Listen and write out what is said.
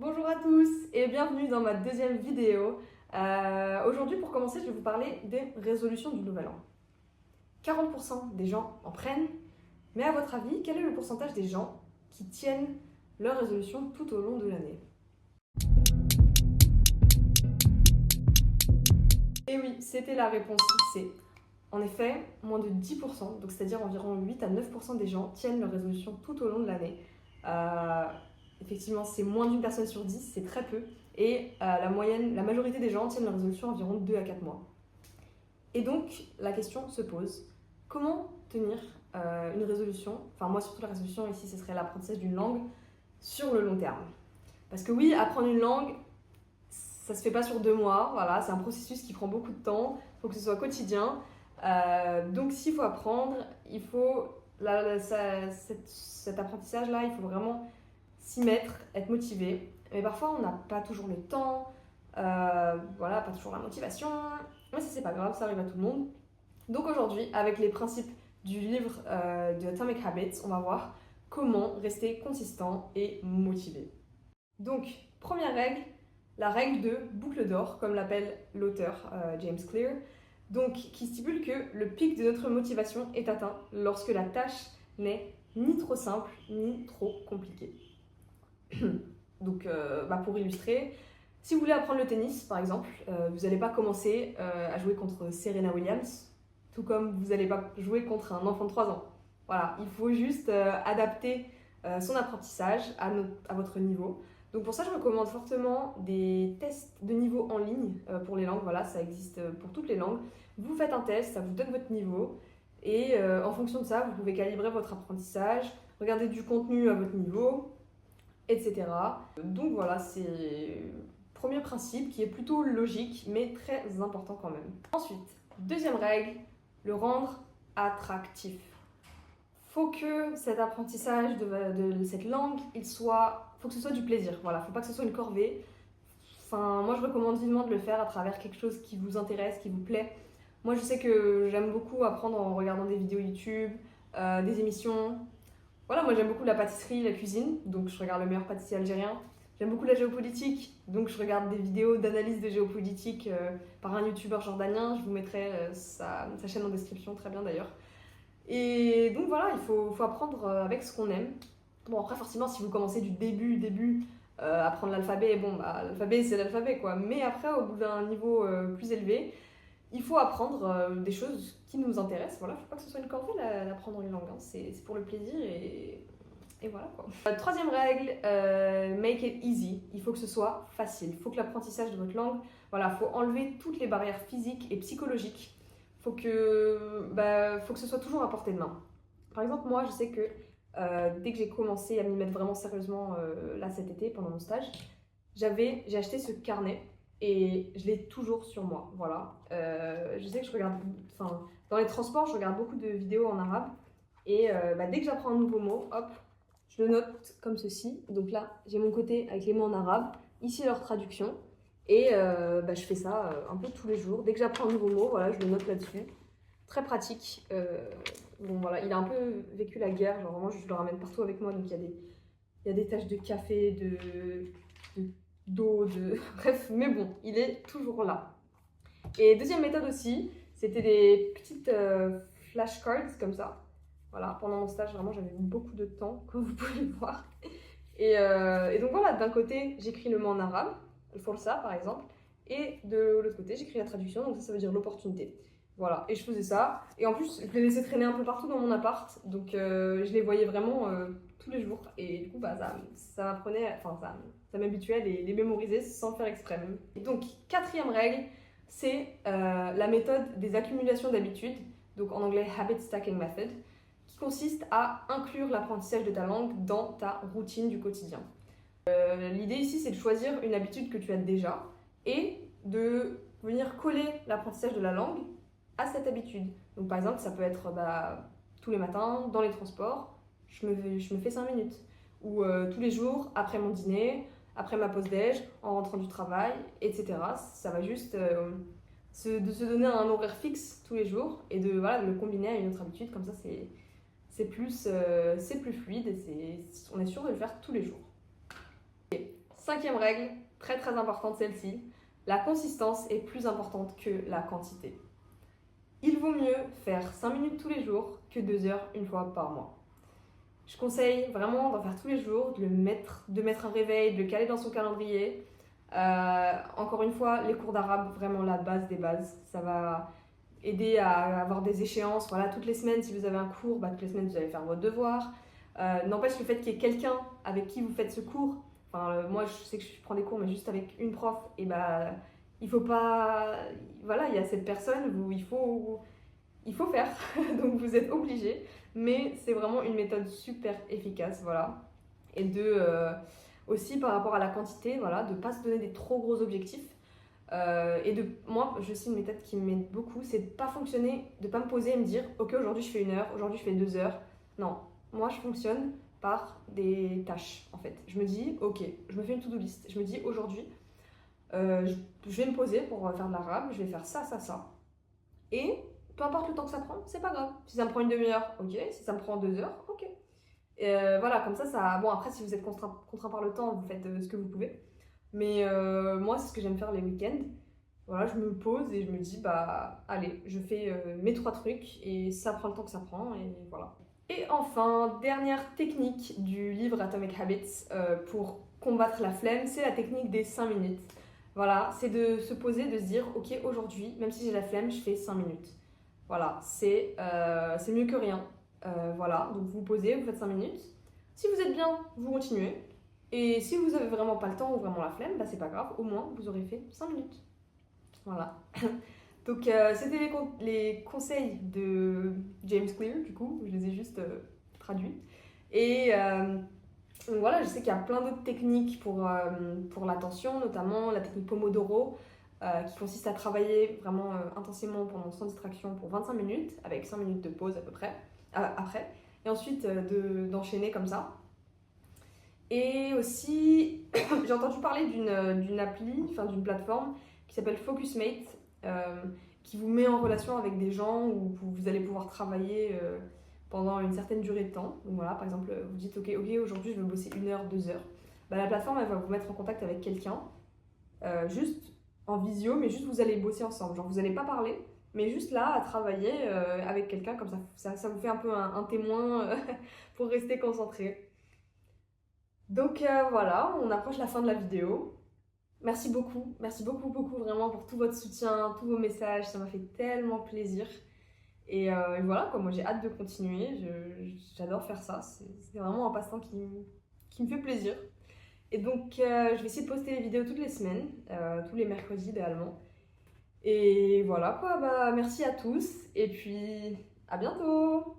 Bonjour à tous et bienvenue dans ma deuxième vidéo. Aujourd'hui, pour commencer, je vais vous parler des résolutions du Nouvel An. 40% des gens en prennent, mais à votre avis, quel est le pourcentage des gens qui tiennent leurs résolutions tout au long de l'année? Et oui, c'était la réponse C. En effet, moins de 10%, donc c'est-à-dire environ 8 à 9% des gens tiennent leurs résolutions tout au long de l'année. Euh, Effectivement, c'est moins d'une personne sur 10, c'est très peu. Et la majorité des gens tiennent leurs résolutions environ 2 à 4 mois. Et donc, la question se pose, comment tenir une résolution, enfin moi surtout la résolution ici, ce serait l'apprentissage d'une langue sur le long terme. Parce que oui, apprendre une langue, ça se fait pas sur 2 mois, voilà, c'est un processus qui prend beaucoup de temps, il faut que ce soit quotidien. Donc s'il faut apprendre, il faut cet apprentissage-là, il faut vraiment s'y mettre, être motivé. Mais parfois, on n'a pas toujours le temps, voilà, pas toujours la motivation. Mais ça, c'est pas grave, ça arrive à tout le monde. Donc aujourd'hui, avec les principes du livre de Atomic Habits, on va voir comment rester consistant et motivé. Donc, première règle, la règle de boucle d'or, comme l'appelle l'auteur James Clear, donc qui stipule que le pic de notre motivation est atteint lorsque la tâche n'est ni trop simple ni trop compliquée. Donc, pour illustrer, si vous voulez apprendre le tennis, par exemple, vous n'allez pas commencer à jouer contre Serena Williams, tout comme vous n'allez pas jouer contre un enfant de 3 ans. Voilà, il faut juste adapter son apprentissage à votre niveau. Donc pour ça, je recommande fortement des tests de niveau en ligne pour les langues. Voilà, ça existe pour toutes les langues. Vous faites un test, ça vous donne votre niveau. Et en fonction de ça, vous pouvez calibrer votre apprentissage, regarder du contenu à votre niveau, etc. Donc voilà, c'est le premier principe qui est plutôt logique, mais très important quand même. Ensuite, deuxième règle, le rendre attractif. Faut que cet apprentissage de cette langue, faut que ce soit du plaisir. Voilà, faut pas que ce soit une corvée. Enfin, moi je recommande vivement de le faire à travers quelque chose qui vous intéresse, qui vous plaît. Moi je sais que j'aime beaucoup apprendre en regardant des vidéos YouTube, des émissions. Voilà, moi j'aime beaucoup la pâtisserie, la cuisine, donc je regarde le meilleur pâtissier algérien. J'aime beaucoup la géopolitique, donc je regarde des vidéos d'analyse de géopolitique par un youtubeur jordanien. Je vous mettrai sa chaîne en description, très bien d'ailleurs. Et donc voilà, il faut apprendre avec ce qu'on aime. Bon, après, forcément, si vous commencez du début, apprendre l'alphabet, bon, bah, l'alphabet c'est l'alphabet quoi. Mais après, au bout d'un niveau plus élevé, il faut apprendre des choses qui nous intéressent. Voilà, faut pas que ce soit une corvée d'apprendre une langue, hein. C'est pour le plaisir et voilà quoi. Troisième règle, make it easy. Il faut que ce soit facile. Il faut que l'apprentissage de votre langue, voilà, faut enlever toutes les barrières physiques et psychologiques. Faut que ce soit toujours à portée de main. Par exemple, moi, je sais que dès que j'ai commencé à m'y mettre vraiment sérieusement là cet été pendant mon stage, j'ai acheté ce carnet et je l'ai toujours sur moi. Voilà. Je sais que dans les transports, je regarde beaucoup de vidéos en arabe et dès que j'apprends un nouveau mot, hop, je le note comme ceci. Donc là, j'ai mon côté avec les mots en arabe, ici leur traduction. Et je fais ça un peu tous les jours. Dès que j'apprends un nouveau mot, voilà, je le note là-dessus. Très pratique. Bon, voilà, il a un peu vécu la guerre. Genre, vraiment, je le ramène partout avec moi. Donc, il y a des taches de café, d'eau, bref. Mais bon, il est toujours là. Et deuxième méthode aussi, c'était des petites flashcards comme ça. Voilà, pendant mon stage, vraiment, j'avais beaucoup de temps, comme vous pouvez le voir. Et donc voilà, d'un côté, j'écris le mot en arabe, le força par exemple, et de l'autre côté, j'écris la traduction, donc ça veut dire l'opportunité. Voilà, et je faisais ça. Et en plus, je les laissais traîner un peu partout dans mon appart, donc je les voyais vraiment tous les jours. Et du coup, ça m'apprenait, ça m'habituait à les mémoriser sans faire exprès même. Et donc, quatrième règle, c'est la méthode des accumulations d'habitudes, donc en anglais Habit Stacking Method, qui consiste à inclure l'apprentissage de ta langue dans ta routine du quotidien. L'idée ici, c'est de choisir une habitude que tu as déjà et de venir coller l'apprentissage de la langue à cette habitude. Donc par exemple, ça peut être tous les matins, dans les transports, je me fais 5 minutes. Ou tous les jours, après mon dîner, après ma pause déj, en rentrant du travail, etc. Ça va juste de se donner un horaire fixe tous les jours et de le combiner à une autre habitude. Comme ça, c'est plus fluide et on est sûr de le faire tous les jours. 5e règle, très très importante celle-ci, la consistance est plus importante que la quantité. Il vaut mieux faire 5 minutes tous les jours que 2 heures une fois par mois. Je conseille vraiment d'en faire tous les jours, de mettre un réveil, de le caler dans son calendrier. Encore une fois, les cours d'arabe, vraiment la base des bases. Ça va aider à avoir des échéances. Voilà, toutes les semaines, si vous avez un cours, toutes les semaines, vous allez faire votre devoir. N'empêche le fait qu'il y ait quelqu'un avec qui vous faites ce cours. Moi, je sais que je prends des cours, mais juste avec une prof, et il faut pas... Voilà, il y a cette personne où il faut faire, donc vous êtes obligé, mais c'est vraiment une méthode super efficace, voilà. Et aussi par rapport à la quantité, voilà, de ne pas se donner des trop gros objectifs. Moi, je sais une méthode qui m'aide beaucoup, c'est de ne pas fonctionner, de ne pas me poser et me dire, ok, aujourd'hui je fais 1 heure, aujourd'hui je fais 2 heures. Non, moi je fonctionne par des tâches, en fait. Je me dis, ok, je me fais une to-do list, je me dis, aujourd'hui, je vais me poser pour faire de l'arabe, je vais faire ça, ça, ça. Et peu importe le temps que ça prend, c'est pas grave. Si ça me prend une demi-heure, ok. Si ça me prend 2 heures, ok. Voilà, comme ça... Bon, après, si vous êtes contraint par le temps, vous faites ce que vous pouvez. Mais moi, c'est ce que j'aime faire les week-ends. Voilà, je me pose et je me dis, allez, je fais mes 3 trucs et ça prend le temps que ça prend et voilà. Et enfin, dernière technique du livre Atomic Habits pour combattre la flemme, c'est la technique des 5 minutes. Voilà, c'est de se poser, de se dire, ok, aujourd'hui, même si j'ai la flemme, je fais 5 minutes. Voilà, c'est mieux que rien. Voilà, donc vous vous posez, vous faites 5 minutes. Si vous êtes bien, vous continuez. Et si vous avez vraiment pas le temps ou vraiment la flemme, c'est pas grave, au moins vous aurez fait 5 minutes. Voilà. Donc c'était les conseils de James Clear, du coup, je les ai juste traduits. Et donc voilà, je sais qu'il y a plein d'autres techniques pour l'attention, notamment la technique Pomodoro, qui consiste à travailler vraiment intensément pendant sans distraction pour 25 minutes, avec 5 minutes de pause à peu près, après, et ensuite d'enchaîner comme ça. Et aussi, j'ai entendu parler d'une appli, d'une plateforme qui s'appelle Focusmate, qui vous met en relation avec des gens où vous allez pouvoir travailler pendant une certaine durée de temps. Donc voilà, par exemple, vous dites ok, aujourd'hui je veux bosser 1 heure, 2 heures. La plateforme, elle va vous mettre en contact avec quelqu'un, juste en visio, mais juste vous allez bosser ensemble. Genre vous n'allez pas parler, mais juste là à travailler avec quelqu'un, comme ça vous fait un peu un témoin pour rester concentré. Donc voilà, on approche la fin de la vidéo. Merci beaucoup beaucoup vraiment pour tout votre soutien, tous vos messages, ça m'a fait tellement plaisir. Et voilà, moi j'ai hâte de continuer, j'adore faire ça, c'est vraiment un passe-temps qui me fait plaisir. Et donc je vais essayer de poster les vidéos toutes les semaines, tous les mercredis idéalement. Et voilà quoi, merci à tous et puis à bientôt!